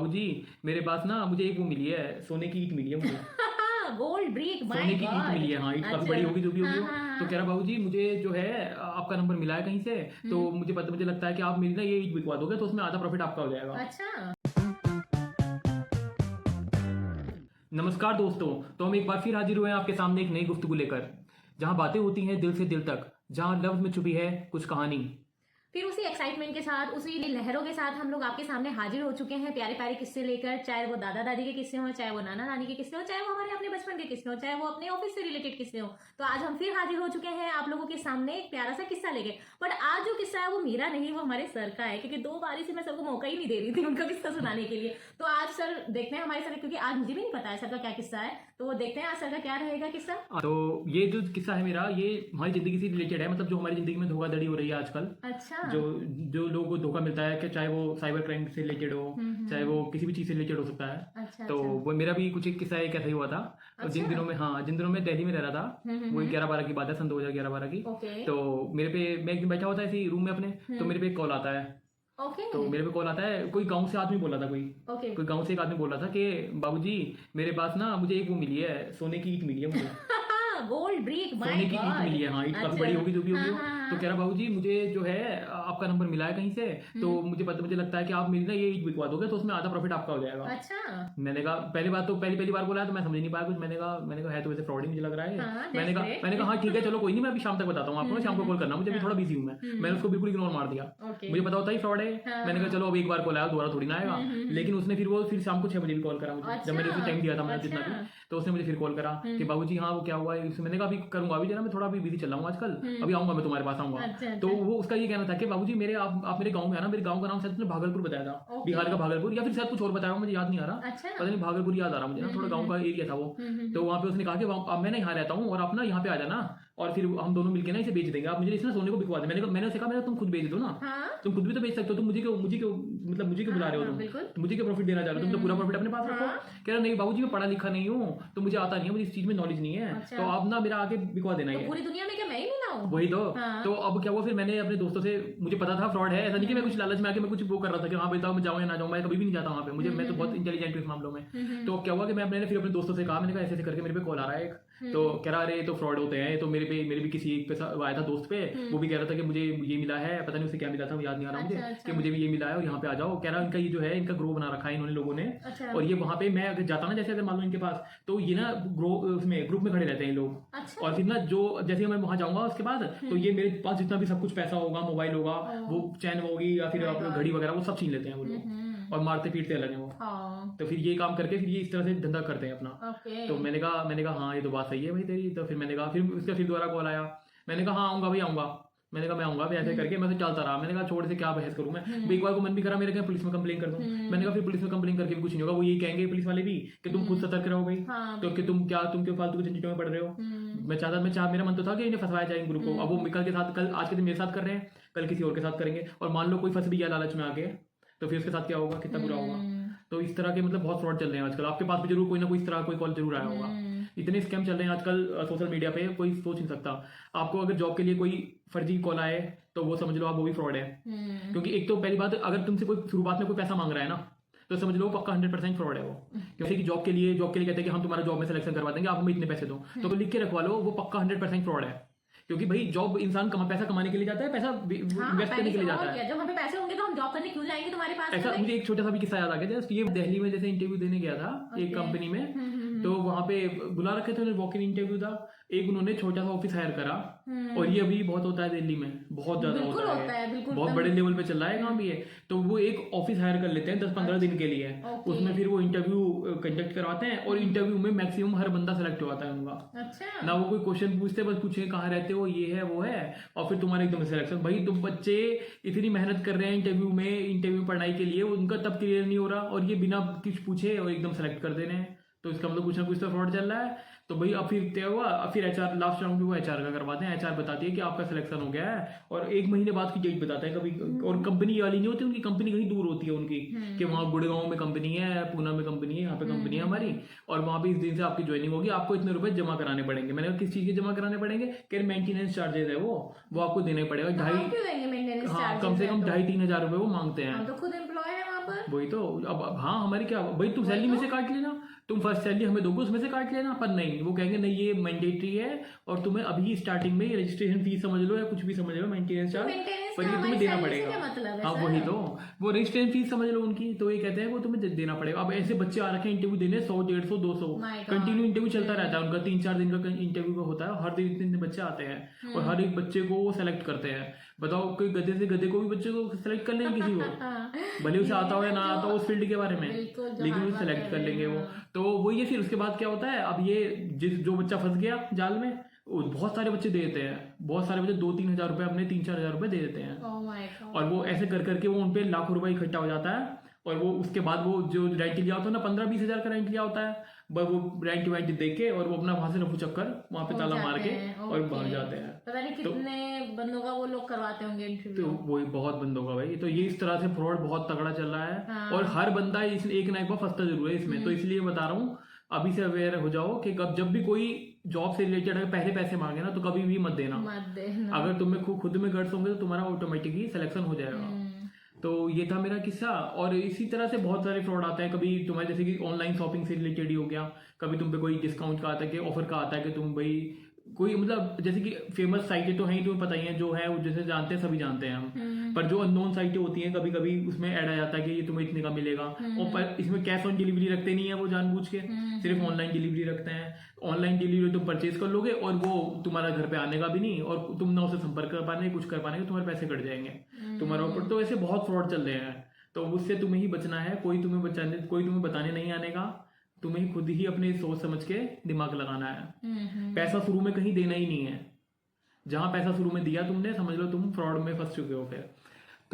बाबूजी मेरे पास ना मुझे एक वो मिली है, सोने की ईंट मिली है मुझे। गोल्ड ब्रिक, सोने की ईंट मिली है, हाँ ईंट काफी बड़ी होगी जो भी होगी वो। तो कह रहा बाबूजी मुझे जो है आपका नंबर मिला है कहीं से, तो मुझे लगता है कि आप मेरी ना ये ईंट बिकवा दोगे तो उसमें आधा प्रॉफिट आपका हो जाएगा। अच्छा। नमस्कार दोस्तों, तो हम एक बार फिर हाजिर हुए हैं आपके सामने एक नई गुफ्तगू लेकर, जहां बातें होती हैं दिल से दिल तक, जहां लफ्ज में छुपी है कुछ कहानी। फिर उसी एक्साइटमेंट के साथ, उसी लहरों के साथ हम लोग आपके सामने हाजिर हो चुके हैं, प्यारे प्यारे किस्से लेकर। चाहे वो दादा दादी के किस्से हो, चाहे वो नाना नानी के किस्से हो, चाहे वो हमारे अपने बचपन के किस्से हो, चाहे वो अपने ऑफिस से रिलेटेड किस्से हो। तो आज हम फिर हाजिर हो चुके हैं आप लोगों के सामने एक प्यारा सा किस्सा लेके। बट आज जो किस्सा है वो मेरा नहीं, वो हमारे सर का है, क्योंकि 2 बारी से मैं सर को मौका ही नहीं दे रही थी उनका किस्सा सुनाने के लिए। तो आज सर देखते हैं हमारे सर, क्योंकि आज मुझे भी नहीं पता है सर का क्या किस्सा है, तो देखते हैं आज सर का क्या रहेगा किस्सा। तो ये जो किस्सा है मेरा, ये हमारी जिंदगी से रिलेटेड है, मतलब जो हमारी जिंदगी में धोखाधड़ी हो रही है आजकल। अच्छा। जो लोगों को धोखा मिलता है कि चाहे वो साइबर क्राइम से रिलेटेड हो, चाहे वो किसी भी चीज से रिलेटेड हो सकता है। अच्छा, तो वो मेरा भी कुछ एक किस्सा एक ऐसा ही हुआ था। अच्छा। जिन दिनों में दिल्ली में रह रहा था, वो 11-12 की बात है, सन 2011-12 की। ओके। तो मेरे पे, मैं एक दिन बैठा होता है इसी रूम में अपने, तो मेरे पे एक कॉल आता है। ओके। तो मेरे पे कॉल आता है, कोई गांव से आदमी बोल रहा था, ओके। कोई गांव से एक आदमी बोल रहा था कि बाबूजी मेरे पास ना मुझे एक वो मिली है, सोने की ईंट मिली है मुझे। गोल्ड ब्रिक, सोने की ईंट मिली है, हाँ ईंट काफी बड़ी होगी जो भी होगी वो। तो कह रहा बाबूजी मुझे जो है आपका नंबर मिला है कहीं से, तो मुझे लगता है कि आप मेरी ना ये ईंट बिकवा दोगे तो उसमें आधा प्रॉफिट आपका हो जाएगा। अच्छा। मैंने कहा पहली बार बोला तो मैं समझ नहीं पाया कुछ। मैंने कहा है तो वैसे फ्रॉड ही मुझे लग रहा है। मैंने कहा हाँ ठीक है चलो कोई नहीं, मैं अभी शाम तक बताता हूँ आपको, शाम को कॉल करना, मुझे अभी थोड़ा बिजी हूँ मैं। मैंने उसको बिल्कुल इग्नोर मार दिया, मुझे पता होता ही फ्रॉड है। मैंने कहा चलो अब एक बार कॉल आया दोबारा थोड़ी ना आएगा। लेकिन उसने फिर शाम को 6 बजे भी कॉल करा मुझे, जब मैंने उसको टाइम दिया था मैंने जितना भी। तो उसने मुझे फिर कॉल करा कि बाबूजी हाँ वो क्या हुआ है। मैंने कहा अभी करूंगा, अभी जरा मैं थोड़ा अभी बिजी चल रहा हूँ आजकल, अभी आऊंगा मैं तुम्हारे पास आऊंगा। तो वो उसका ये कहना था कि बाबूजी मेरे आप मेरे गांव में आना। मेरे गांव का नाम शायद उसने भागलपुर बताया था, बिहार का भागलपुर, या फिर शायद कुछ और बताया, मुझे याद नहीं आ रहा। पता नहीं, भागलपुर याद आ रहा मुझे ना, थोड़ा गांव का एरिया था वो। तो वहां पे उसने कहा कि मैं ना यहाँ रहता हूँ और आप ना यहाँ पे आ जाना, और फिर हम दोनों मिलकर ना इसे बेच देंगे, आप मुझे इसना सोने को बिकवा दे। मैंने उसे कहा तुम खुद बेच दो ना, तुम खुद भी तो बेच सकते हो, तुम मुझे क्यों बुला रहे हो, तुम मुझे क्यों प्रॉफिट देना चाह रहे हो, तुम तो पूरा प्रॉफिट अपने पास रखो। कह रहा नहीं बाबूजी मैं पढ़ा लिखा नहीं हूँ, तो मुझे आता नहीं है, मुझे इस चीज में नॉलेज नहीं है, तो आप ना मेरा आगे बिकवा देना है। पूरी दुनिया में क्या मैं ही मिला हूँ? वही तो अब क्या हुआ, फिर मैंने अपने दोस्तों से, मुझे पता था फ्रॉड है, ऐसा नहीं कि मैं कुछ लालच में आके मैं कुछ वो कर रहा था कि हाँ बताओ मैं जाऊँ या ना जाऊँ, मैं कभी भी नहीं जाता वहाँ पे, मैं तो बहुत इंटेलिजेंट हूँ इस मामलों में। तो क्या हुआ कि मैंने फिर अपने दोस्तों से कहा, मैंने कहा ऐसे करके मेरे पे कॉल आ रहा है एक, तो कह रहा अरे तो फ्रॉड होते हैं, तो मेरे भी किसी एक पे आया था दोस्त पे, वो भी कह रहा था कि मुझे ये मिला है, पता नहीं उसे क्या मिला था, याद नहीं आ रहा मुझे, कि मुझे भी ये मिला है और यहाँ पे आ जाओ। कह रहा इनका ये जो है इनका ग्रो बना रखा है इन्होंने लोगों ने, और ये वहां पे मैं अगर जाता ना, जैसे अगर मान लो इनके पास, तो ये ना ग्रुप में खड़े रहते हैं लोग। और फिर ना जो जैसे मैं वहां जाऊंगा उसके बाद, तो ये मेरे पास जितना भी सब कुछ पैसा होगा, मोबाइल होगा, वो चैन होगी या फिर घड़ी वगैरह, वो सब छीन लेते हैं वो लोग, और मारते पीटते अलग है वो। तो फिर ये काम करके फिर ये इस तरह से धंधा करते हैं अपना। तो मैंने कहा हाँ ये तो बात सही है भाई तेरी। तो फिर मैंने कहा, फिर उसका फिर दोबारा कॉल आया, मैंने कहा हाँ आऊंगा भाई आऊंगा, मैंने कहा मैं आऊंगा भाई, ऐसे करके मैं तो चलता रहा। मैंने कहा छोड़ से क्या बहस करूं मैं, एक बार को मन भी करा मेरे, पुलिस में कंप्लेन कर दूं। मैंने कहा फिर पुलिस में कंप्लेन करके भी कुछ नहीं होगा, वो यही कहेंगे पुलिस वाले भी कि तुम खुद सतर्क रहो भाई, तो कि तुम क्यों फालतू के झंझटों में पड़ रहे हो। मेरा मन तो था कि इन्हें फंसवाया जाए इन ग्रुप को। अब वो कल आज के दिन मेरे साथ कर रहे हैं, कल किसी और के साथ करेंगे, और मान लो कोई फंस भी गया लालच में आके, तो फिर उसके साथ क्या होगा, कितना बुरा होगा। तो इस तरह के मतलब बहुत फ्रॉड चल रहे हैं आजकल। आपके पास भी जरूर कोई ना कोई इस तरह कोई कॉल जरूर आया होगा। इतने स्कैम चल रहे हैं आजकल सोशल मीडिया पे, कोई सोच नहीं सकता। आपको अगर जॉब के लिए कोई फर्जी कॉल आए तो वो समझ लो आप वो भी फ्रॉड है। क्योंकि एक तो पहली बात, अगर तुमसे कोई शुरुआत में कोई पैसा मांग रहा है ना, तो समझ लो पक्का 100% फ्रॉड है वो। क्योंकि कि जॉब के लिए कहते हैं कि हम तुम्हारा जॉब में सिलेक्शन करवा देंगे, आप हमें इतने पैसे दो, तो लिख के रखवा लो, वो पक्का 100% फ्रॉड है। क्योंकि भाई जॉब इंसान पैसा कमाने के लिए जाता है, पैसा इन्वेस्ट करने के लिए जाता है। जब हमें पैसे होंगे तो हम जॉब करने क्यों जाएंगे तुम्हारे पास? ऐसा मुझे एक छोटा सा भी किस्सा याद आ गया। जस्ट ये दिल्ली में जैसे इंटरव्यू देने गया था एक कंपनी में, तो वहां पे बुला रखे थे, वॉक इन इंटरव्यू था। एक उन्होंने छोटा सा ऑफिस हायर करा, और ये अभी बहुत होता है दिल्ली में, बहुत ज्यादा होता है, बहुत बड़े लेवल पे चल रहा है काम भी है। तो वो एक ऑफिस हायर कर लेते हैं 10-15 दिन के लिए, उसमें फिर वो इंटरव्यू कंडक्ट करवाते हैं, और इंटरव्यू में मैक्सिमम हर बंदा सेलेक्ट होता है उनका। ना वो कोई क्वेश्चन पूछते, बस पूछे कहाँ रहते हो, ये है वो है, और फिर तुम्हारे एकदम सिलेक्शन। भाई तुम बच्चे इतनी मेहनत कर रहे हैं इंटरव्यू पढ़ाई के लिए, उनका तब क्लियर नहीं हो रहा, और ये बिना कुछ पूछे और एकदम सेलेक्ट कर दे रहे हैं। तो इसका मतलब कुछ ना कुछ तो फ्रॉड चल रहा है। तो भाई अब फिर तय हुआ, अब फिर एचआर लास्ट राउंड में वो एचआर का करवाते हैं। एचआर बताती है कि आपका सिलेक्शन हो गया है, और 1 महीने बाद की डेट बताता है कभी। और कंपनी वाली नहीं होती, उनकी कंपनी कहीं दूर होती है उनकी, कि वहाँ गुड़गांव में कंपनी है, पूना में कंपनी है, यहाँ पे कंपनी है हमारी, और वहाँ पे इस दिन से आपकी ज्वाइनिंग होगी, आपको इतने रुपए जमा कराने पड़ेंगे। मैंने कहा किस चीज के जमा कराने पड़ेंगे? कह मेंटेनेंस चार्जेस है वो आपको देने पड़ेगा। हम क्यों देंगे मेंटेनेंस हाँ, चार्जेस? कम से कम 2,500-3 हजार रुपए वो मांगते हैं। हम तो खुद एम्प्लॉय है वहाँ पर। वही तो। अब हाँ, हमारी क्या भाई, तुम सैलरी में से काट लेना, तुम फर्स्ट सैलरी हमें दोगे उसमें से काट लेना। पर नहीं, वो कहेंगे नहीं ये मैंडेटरी है, और तुम्हें अभी स्टार्टिंग में रजिस्ट्रेशन फीस समझ लो या कुछ भी समझ लो, मेंटेनेंस चार्ज, मेंटेनेंस पर का ये हमारी तुम्हें देना सैलरी से पड़ेगा। क्या मतलब है हाँ सर? वही तो, वो रजिस्ट्रेशन फीस समझ लो उनकी, तो ये कहते हैं वो तुम्हें देना पड़ेगा। अब ऐसे बच्चे आ रखे हैं इंटरव्यू देने 100, 150, 200 My God. कंटिन्यू इंटरव्यू चलता रहता है उनका। 3-4 दिन का इंटरव्यू का होता है, हर दिन 3 बच्चे आते हैं, और हर एक बच्चे को वो सेलेक्ट करते हैं। बताओ, कोई गधे से गधे को भी बच्चे को सेलेक्ट कर लेंगे किसी को, भले उसे आता हो या ना आता हो उस फील्ड के बारे में, लेकिन वो सेलेक्ट कर लेंगे वो। तो वही है। फिर उसके बाद क्या होता है, अब ये जो बच्चा फंस गया जाल में, बहुत सारे बच्चे दे देते हैं, बहुत सारे बच्चे 2-3 हजार रुपए अपने 3-4 हजार रुपए दे देते हैं। Oh my God. और वो ऐसे कर करके वो उनपे लाखों रुपए इकट्ठा हो जाता है। और वो उसके बाद वो जो रेंट लिया होता है ना, 15-20 हजार का रेंट लिया होता है, वो रेंट वेंट दे के, और वो अपना वहां से रफू चक्कर वहां पे ताला मार के और भाग जाते हैं। पता नहीं कितने बंदों का वो लोग करवाते होंगे तो इंटरव्यू। वही बहुत बंदों का भाई। तो ये इस तरह से फ्रॉड बहुत तगड़ा चल रहा है। हाँ। और हर बंदा एक ना एक बार फंसता जरूर है इसमें। तो इसलिए बता रहा हूँ, अभी से अवेयर हो जाओ कि जब भी कोई जॉब से रिलेटेड अगर पहले पैसे मांगे ना, तो कभी भी मत देना। मत देना। अगर तुम्हें खुद में गट्स होंगे तो तुम्हारा ऑटोमेटिकली सिलेक्शन हो जाएगा। तो ये था मेरा किस्सा। और इसी तरह से बहुत सारे फ्रॉड आते हैं। कभी तुम्हारे जैसे कि ऑनलाइन शॉपिंग से रिलेटेड ही हो गया, कभी तुम पे कोई डिस्काउंट का आता है, कि ऑफर का आता है कि तुम भाई कोई मतलब जैसे कि फेमस साइटें तो हैं ही, तुम्हें पता ही है, जो है वो जैसे जानते हैं सभी जानते हैं हम। पर जो अननोन साइटें होती हैं, कभी कभी उसमें ऐड आ जाता है कि ये तुम्हें इतने का मिलेगा, और पर इसमें कैश ऑन डिलीवरी रखते नहीं है वो जानबूझ के, सिर्फ ऑनलाइन डिलीवरी रखते हैं। ऑनलाइन डिलीवरी तुम परचेज कर लोगे और वो तुम्हारा घर पे आने का भी नहीं, और तुम ना उसे संपर्क कर पाने, कुछ कर पाने के, तुम्हारे पैसे कट जाएंगे तुम्हारे ऊपर। तो ऐसे बहुत फ्रॉड चल रहे हैं। तो उससे तुम्हें ही बचना है। कोई तुम्हें बताने नहीं आने का, तुम्हें खुद ही अपने सोच समझ के दिमाग लगाना है। पैसा शुरू में कहीं देना ही नहीं है। जहां पैसा शुरू में दिया तुमने, समझ लो तुम फ्रॉड में फंस चुके हो फिर।